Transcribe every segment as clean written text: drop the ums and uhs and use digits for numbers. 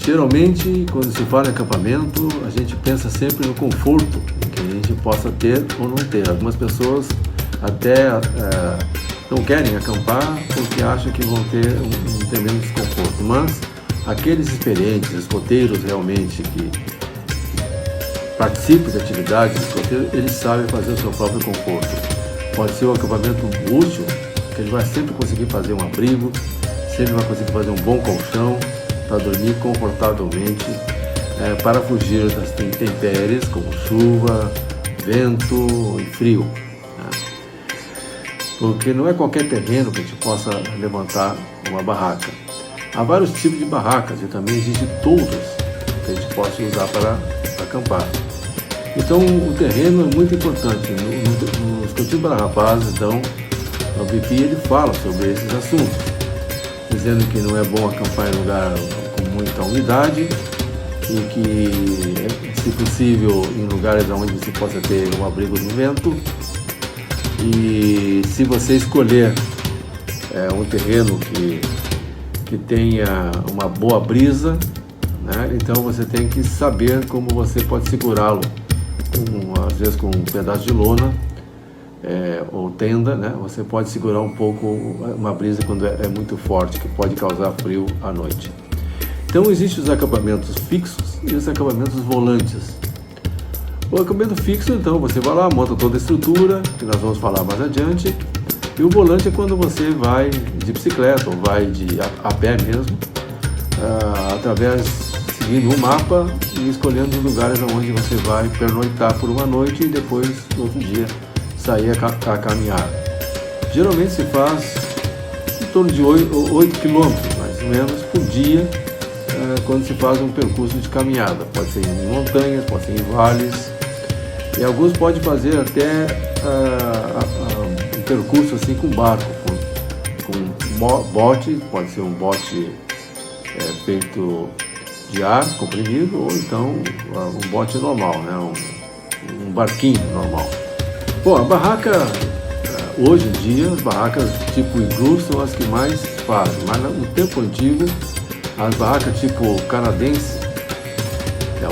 Geralmente, quando se fala em acampamento, a gente pensa sempre no conforto que a gente possa ter ou não ter. Algumas pessoas até não querem acampar porque acham que vão ter um tremendo desconforto, mas aqueles experientes, escoteiros realmente que participam de atividades de escoteiro, eles sabem fazer o seu próprio conforto. Pode ser um acampamento útil, que ele vai sempre conseguir fazer um abrigo, sempre vai conseguir fazer um bom colchão para dormir confortavelmente, para fugir das intempéries como chuva, vento e frio. Porque não é qualquer terreno que a gente possa levantar uma barraca. Há vários tipos de barracas e também existem toldos que a gente pode usar para acampar. Então o terreno é muito importante. No Escotismo para Rapazes, então, o VP ele fala sobre esses assuntos, dizendo que não é bom acampar em lugar com muita umidade e que, se possível, em lugares onde você possa ter um abrigo do vento. E se você escolher um terreno que tenha uma boa brisa, né, então você tem que saber como você pode segurá-lo, às vezes com um pedaço de lona ou tenda, né, você pode segurar um pouco uma brisa quando é muito forte, que pode causar frio à noite. Então existem os acampamentos fixos e os acampamentos volantes. O acampamento fixo, então, você vai lá, monta toda a estrutura, que nós vamos falar mais adiante. E o volante é quando você vai de bicicleta ou vai a pé mesmo, seguindo um mapa e escolhendo os lugares onde você vai pernoitar por uma noite e depois, no outro dia, sair a caminhar. Geralmente se faz em torno de 8 quilômetros, mais ou menos, por dia, quando se faz um percurso de caminhada. Pode ser em montanhas, pode ser em vales. E alguns podem fazer até um percurso assim com barco, com bote, pode ser um bote feito de ar comprimido ou então um bote normal, né? um barquinho normal. Bom, a barraca, hoje em dia, as barracas tipo igloo são as que mais fazem, mas no tempo antigo, as barracas tipo canadense,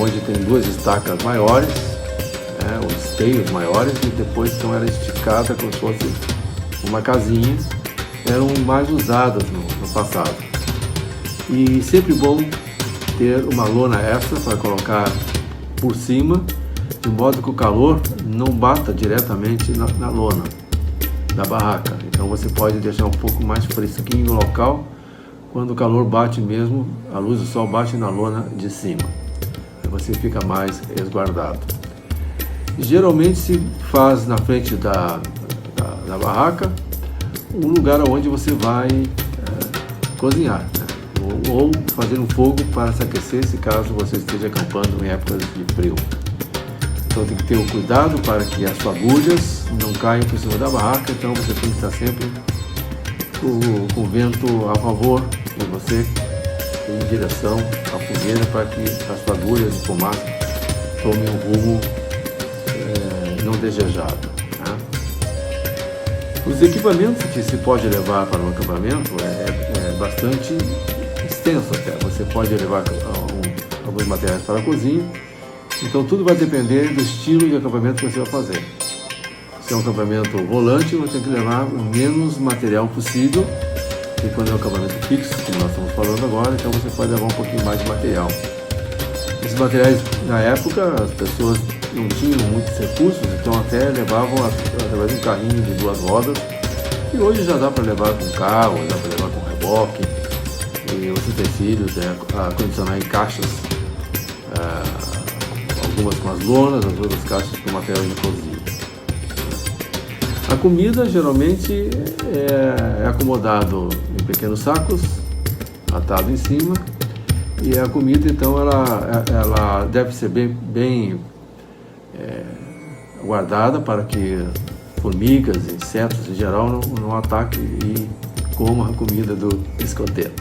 onde tem duas estacas maiores, os esteios maiores, e depois então era esticada como se fosse uma casinha, eram mais usadas no passado. E sempre bom ter uma lona extra para colocar por cima, de modo que o calor não bata diretamente na lona da barraca. Então você pode deixar um pouco mais fresquinho o local quando o calor bate mesmo, a luz do sol bate na lona de cima. Aí você fica mais resguardado. Geralmente se faz na frente da barraca um lugar onde você vai cozinhar, né? ou fazer um fogo para se aquecer se caso você esteja acampando em épocas de frio. Então tem que ter o cuidado para que as fagulhas não caiam por cima da barraca, então você tem que estar sempre com o vento a favor de você, em direção à fogueira, para que as fagulhas de fumaça tomem um rumo não desejado. Né? Os equipamentos que se pode levar para um acampamento é bastante extenso até. Você pode levar alguns materiais para a cozinha, então tudo vai depender do estilo de acampamento que você vai fazer. Se é um acampamento volante, você tem que levar o menos material possível, e quando é um acampamento fixo, como nós estamos falando agora, então você pode levar um pouquinho mais de material. Esses materiais, na época, as pessoas não tinham muitos recursos, então até levavam através de um carrinho de 2 rodas, e hoje já dá para levar com carro, dá para levar com reboque, e os utensílios, acondicionar em caixas, algumas com as lonas, as outras caixas com material de cozinha. A comida geralmente é acomodado em pequenos sacos, atado em cima, e a comida então ela deve ser bem guardada para que formigas, insetos em geral não ataquem e comam a comida do escoteiro.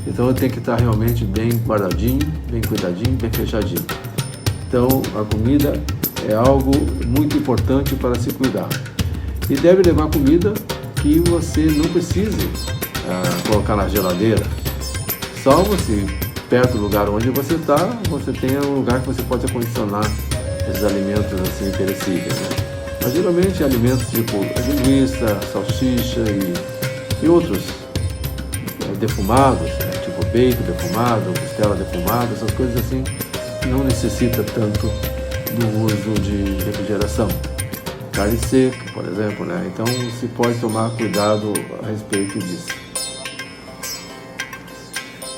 Então tem que estar realmente bem guardadinho, bem cuidadinho, bem fechadinho. Então a comida é algo muito importante para se cuidar. E deve levar comida que você não precise colocar na geladeira. Salvo se perto do lugar onde você está, você tenha um lugar que você pode acondicionar esses alimentos assim perecíveis, né? Mas geralmente alimentos tipo linguiça, salsicha e outros defumados, né? Tipo bacon defumado, costela defumada, essas coisas assim, não necessita tanto do uso de refrigeração. Carne seca, por exemplo, né? Então se pode tomar cuidado a respeito disso.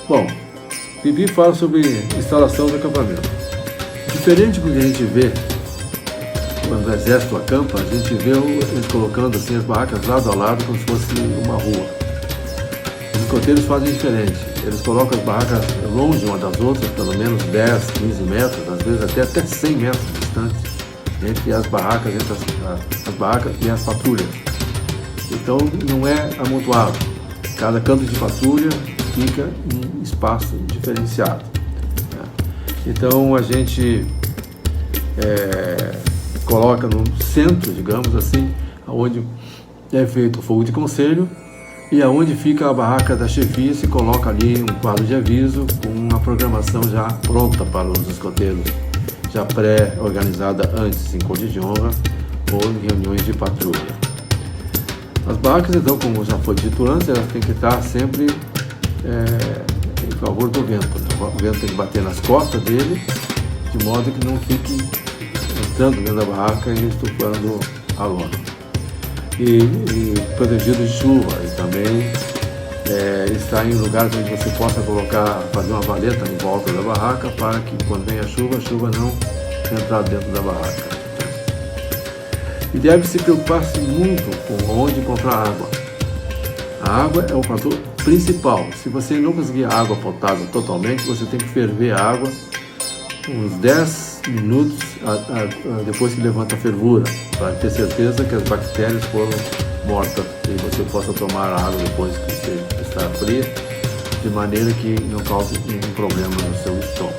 Bom, Bibi fala sobre instalação do acampamento. Diferente do que a gente vê quando o exército acampa, a gente vê eles colocando assim as barracas lado a lado como se fosse uma rua. Os escoteiros fazem diferente. Eles colocam as barracas longe uma das outras, pelo menos 10, 15 metros, às vezes até 100 metros distantes, entre as barracas, as barracas e as patrulhas. Então não é amontoado. Cada canto de patrulha fica em espaço diferenciado. Então a gente coloca no centro, digamos assim, onde é feito o fogo de conselho e aonde fica a barraca da chefia, se coloca ali um quadro de aviso com uma programação já pronta para os escoteiros, já pré-organizada antes em corte de honra ou em reuniões de patrulha. As barracas, então, como já foi dito antes, elas têm que estar sempre em favor do vento, né? O vento tem que bater nas costas dele, de modo que não fique entrando dentro da barraca e estufando a lona. E protegido de chuva, e também está em lugares onde você possa fazer uma valeta em volta da barraca para que quando vem a chuva não entrar dentro da barraca. E deve se preocupar-se muito com onde encontrar água. A água é o fator principal. Se você não conseguir água potável totalmente, você tem que ferver a água uns 10 minutos depois que levanta a fervura, para ter certeza que as bactérias foram mortas e você possa tomar a água depois que está fria, de maneira que não cause nenhum problema no seu estômago.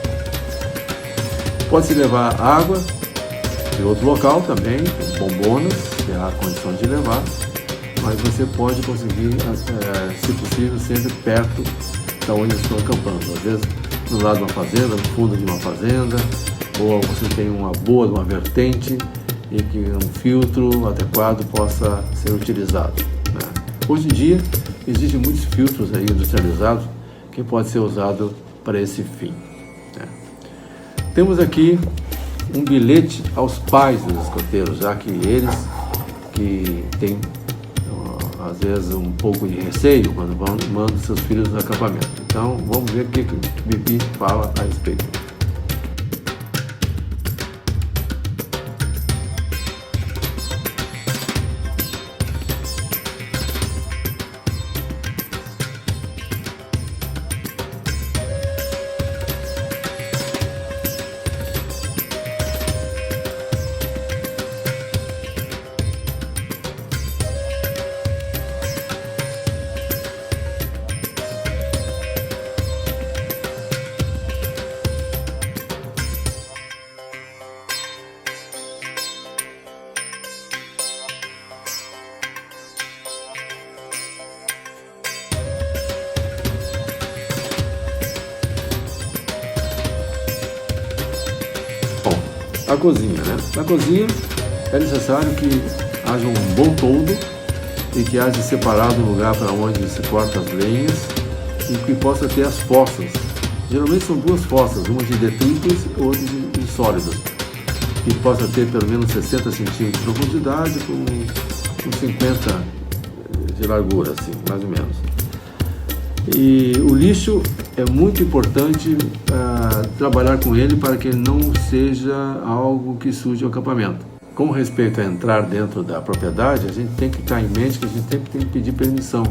Pode-se levar água de outro local também, bombonas, que há condições de levar, mas você pode conseguir, se possível, sempre perto da onde estão acampando. Às vezes no lado de uma fazenda, no fundo de uma fazenda, ou você tem uma boa, uma vertente e que um filtro adequado possa ser utilizado, né? Hoje em dia existem muitos filtros aí industrializados que pode ser usado para esse fim, né? Temos aqui um bilhete aos pais dos escoteiros, já que eles que têm às vezes um pouco de receio quando mandam seus filhos no acampamento. Então vamos ver o que Bibi fala a respeito. A cozinha, né? Na cozinha é necessário que haja um bom toldo e que haja separado um lugar para onde se corta as lenhas e que possa ter as fossas. Geralmente são duas fossas, uma de detritos e outra de sólidos, que possa ter pelo menos 60 centímetros de profundidade com 50 de largura, assim, mais ou menos. E o lixo é muito importante trabalhar com ele para que ele não seja algo que suje o acampamento. Com respeito a entrar dentro da propriedade, a gente tem que estar em mente que a gente sempre tem que pedir permissão.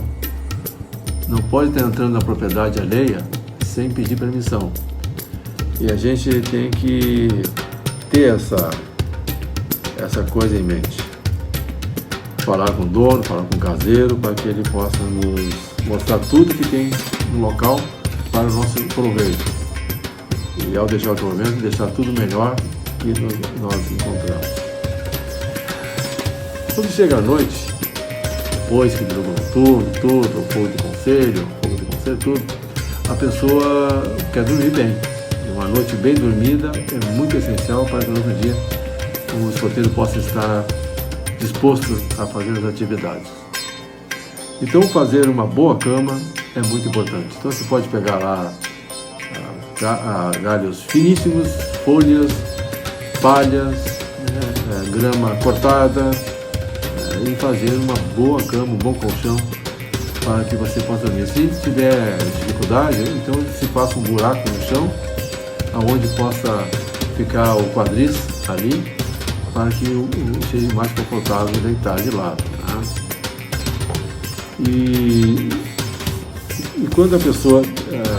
Não pode estar entrando na propriedade alheia sem pedir permissão. E a gente tem que ter essa coisa em mente. Falar com o dono, falar com o caseiro, para que ele possa nos mostrar tudo que tem no local para o nosso proveito. E ao deixar o proveito, deixar tudo melhor que nós encontramos. Quando chega a noite, depois que derruba tudo, o fogo de conselho, tudo, a pessoa quer dormir bem. Uma noite bem dormida é muito essencial para que no outro dia o escoteiro possa estar disposto a fazer as atividades. Então, fazer uma boa cama é muito importante. Então, você pode pegar lá galhos finíssimos, folhas, palhas, grama cortada, e fazer uma boa cama, um bom colchão para que você possa dormir. Se tiver dificuldade, então se faça um buraco no chão, aonde possa ficar o quadris ali, para que seja mais confortável deitar de lado. Tá? E quando a pessoa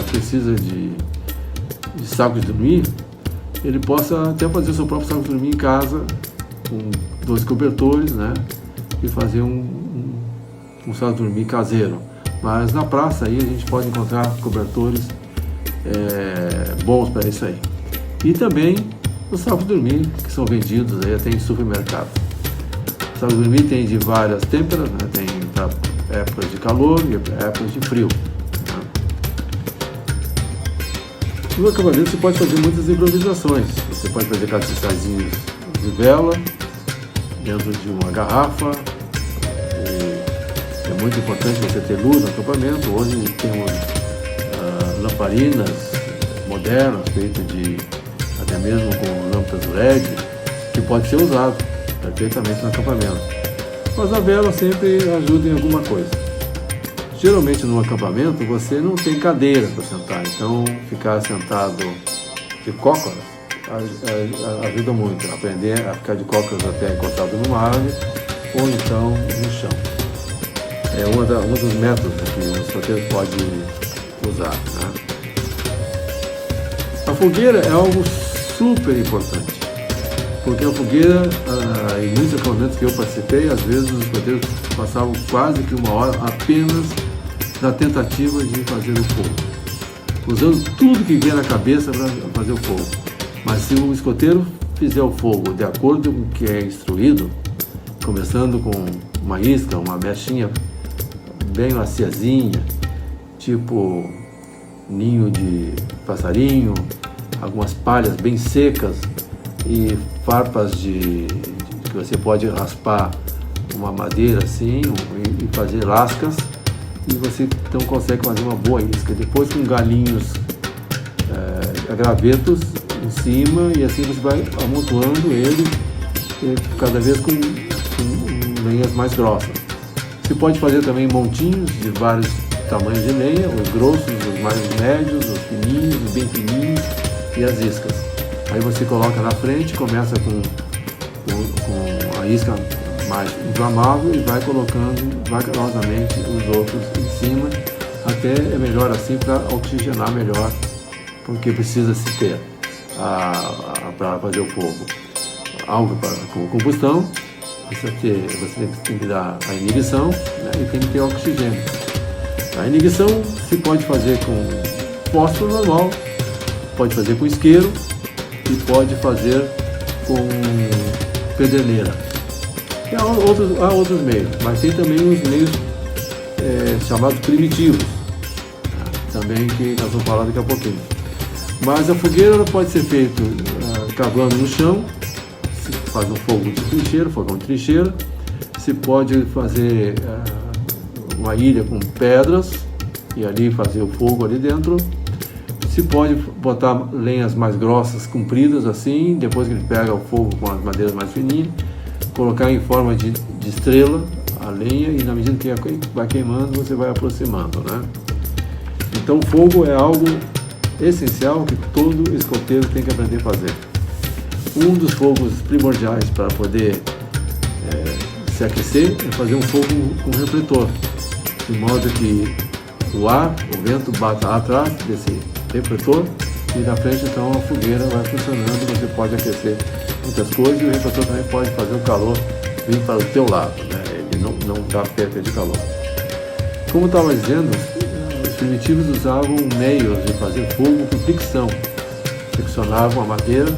precisa de saco de dormir, ele possa até fazer seu próprio saco de dormir em casa, com 2 cobertores, né? E fazer um saco de dormir caseiro. Mas na praça aí a gente pode encontrar cobertores bons para isso aí. E também os sacos de dormir que são vendidos aí até em supermercado. O saco de dormir tem de várias têmperas, né? Tem para épocas de calor e épocas de frio. No acampamento você pode fazer muitas improvisações. Você pode fazer castiçazinhos de vela dentro de uma garrafa. É muito importante você ter luz no acampamento. Hoje temos lamparinas modernas, feitas até mesmo com lâmpadas LED, que pode ser usado perfeitamente no acampamento. Mas a vela sempre ajuda em alguma coisa. Geralmente no acampamento você não tem cadeira para sentar, então ficar sentado de cócoras ajuda muito. Aprender a ficar de cócoras até encostado numa árvore ou então no chão. É um dos métodos que o escoteiro pode usar. Né? A fogueira é algo super importante, porque a fogueira, em muitos acampamentos que eu participei, às vezes os escoteiros passavam quase que 1 hora apenas na tentativa de fazer o fogo, usando tudo que vier na cabeça para fazer o fogo. Mas se o escoteiro fizer o fogo de acordo com o que é instruído, começando com uma isca, uma mechinha bem maciazinha, tipo ninho de passarinho, algumas palhas bem secas e farpas que você pode raspar uma madeira assim e fazer lascas, e você então consegue fazer uma boa isca. Depois com galinhos gravetos em cima, e assim você vai amontoando ele cada vez com lenhas mais grossas. Você pode fazer também montinhos de vários tamanhos de lenha, os grossos, os mais médios, os fininhos, os bem fininhos e as iscas. Aí você coloca na frente, começa com a isca mais inflamável e vai colocando vagarosamente os outros em cima, até é melhor assim para oxigenar melhor, porque precisa se ter para fazer o fogo algo com combustão. Você tem que dar a inibição, né, e tem que ter oxigênio. A inibição se pode fazer com fósforo normal, pode fazer com isqueiro e pode fazer com pederneira. E há outros meios, mas tem também os meios chamados primitivos, também que nós vamos falar daqui a pouquinho. Mas a fogueira ela pode ser feita cavando no chão, se faz um fogo de trincheira, fogão de trincheira. Se pode fazer uma ilha com pedras e ali fazer o fogo ali dentro. Se pode botar lenhas mais grossas, compridas assim, depois que ele pega o fogo com as madeiras mais fininhas, colocar em forma de estrela a lenha, e na medida que vai queimando você vai aproximando, né? Então o fogo é algo essencial que todo escoteiro tem que aprender a fazer. Um dos fogos primordiais para poder se aquecer é fazer um fogo com refletor, de modo que o vento bata atrás desse refletor e na frente então a fogueira vai funcionando. Você pode aquecer muitas coisas e o refletor também pode fazer o calor vir para o teu lado, né? Ele não dá perda de calor. Como eu estava dizendo, os primitivos usavam meios de fazer fogo com fricção. Friccionavam a madeira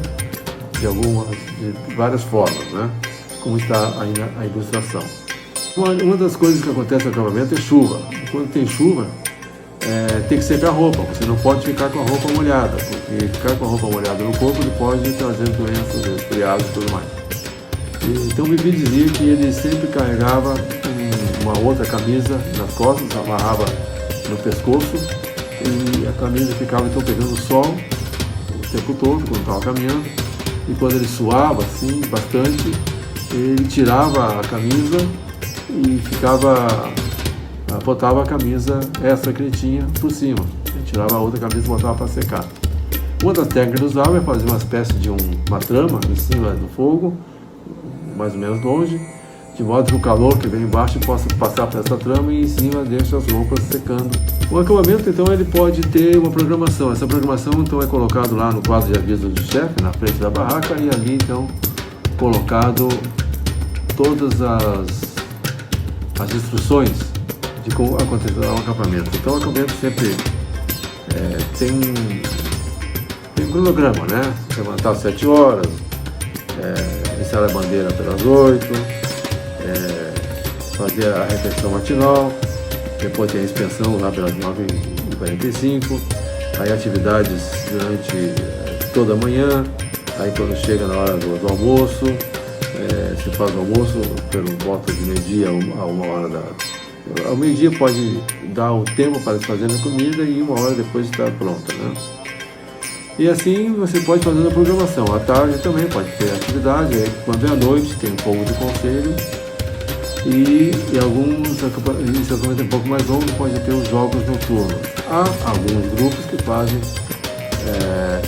de várias formas, né? Como está aí na ilustração. Uma das coisas que acontece no acampamento é chuva. Quando tem chuva, tem que secar a roupa. Você não pode ficar com a roupa molhada, porque ficar com a roupa molhada no corpo ele pode trazer doenças, resfriados e tudo mais. Então o Bibi dizia que ele sempre carregava uma outra camisa nas costas, amarrava no pescoço, e a camisa ficava então pegando sol o tempo todo quando estava caminhando, e quando ele suava assim bastante, ele tirava a camisa e botava a camisa essa que ele tinha por cima. Ele tirava a outra camisa e botava para secar. Uma das técnicas que ele usava é fazer uma espécie de uma trama em cima do fogo, mais ou menos longe, de modo que o calor que vem embaixo possa passar por essa trama e em cima deixa as roupas secando. O acampamento, então, ele pode ter uma programação. Essa programação, então, é colocado lá no quadro de aviso do chefe, na frente da barraca, e ali, então, colocado todas as instruções de como acontecerá o acampamento. Então, o acampamento sempre tem um cronograma, né? Levantar às 7 horas, iniciar a bandeira pelas 8, fazer a refeição matinal, depois tem a inspeção lá pelas 9h45, aí atividades durante toda a manhã, aí quando chega na hora do almoço, se faz o almoço pelo volta de meio-dia a 1h ao meio-dia pode dar o tempo para se fazer a comida e 1h depois está pronta, né? E assim você pode fazer a programação. À tarde também pode ter atividade, aí quando é à noite tem um fogo de conselho e alguns acampamentos um pouco mais longos pode ter os jogos noturnos. Há alguns grupos que fazem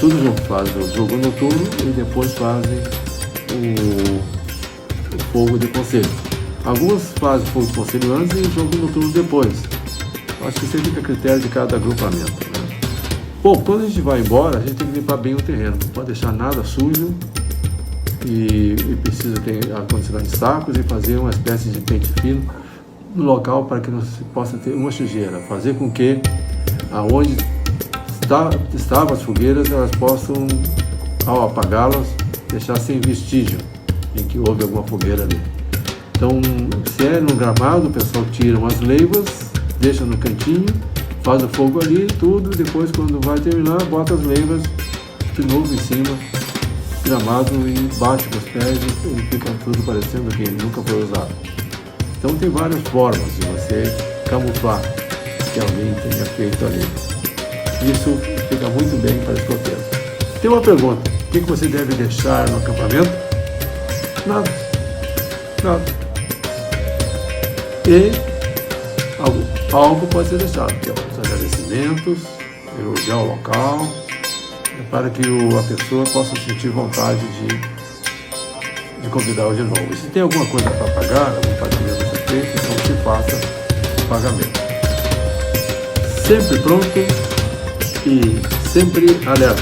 tudo junto, fazem o jogo noturno e depois fazem o fogo de conselho. Algumas fazem fogo de conselho antes e o jogo noturno depois. Acho que isso fica a critério de cada agrupamento, né? Bom, quando a gente vai embora, a gente tem que limpar bem o terreno. Não pode deixar nada sujo e precisa ter ar-condicionado de sacos e fazer uma espécie de pente fino no local para que não se possa ter uma sujeira. Fazer com que aonde estavam as fogueiras, elas possam, ao apagá-las, deixar sem vestígio em que houve alguma fogueira ali. Então, se é no gramado, o pessoal tira umas leivas, deixa no cantinho, faz o fogo ali, tudo, depois quando vai terminar, bota as leivas de novo em cima, gramado e bate com os pés e fica tudo parecendo que nunca foi usado. Então tem várias formas de você camuflar que alguém tenha feito ali. Isso fica muito bem para escoteiro. Tem uma pergunta, o que você deve deixar no acampamento? Nada. E algo pode ser deixado, que é os agradecimentos, elogiar o local, para que a pessoa possa sentir vontade de convidá-lo de novo. E se tem alguma coisa para pagar, algum pagamento a ser feito, então se faça o pagamento. Sempre pronto e sempre alerta.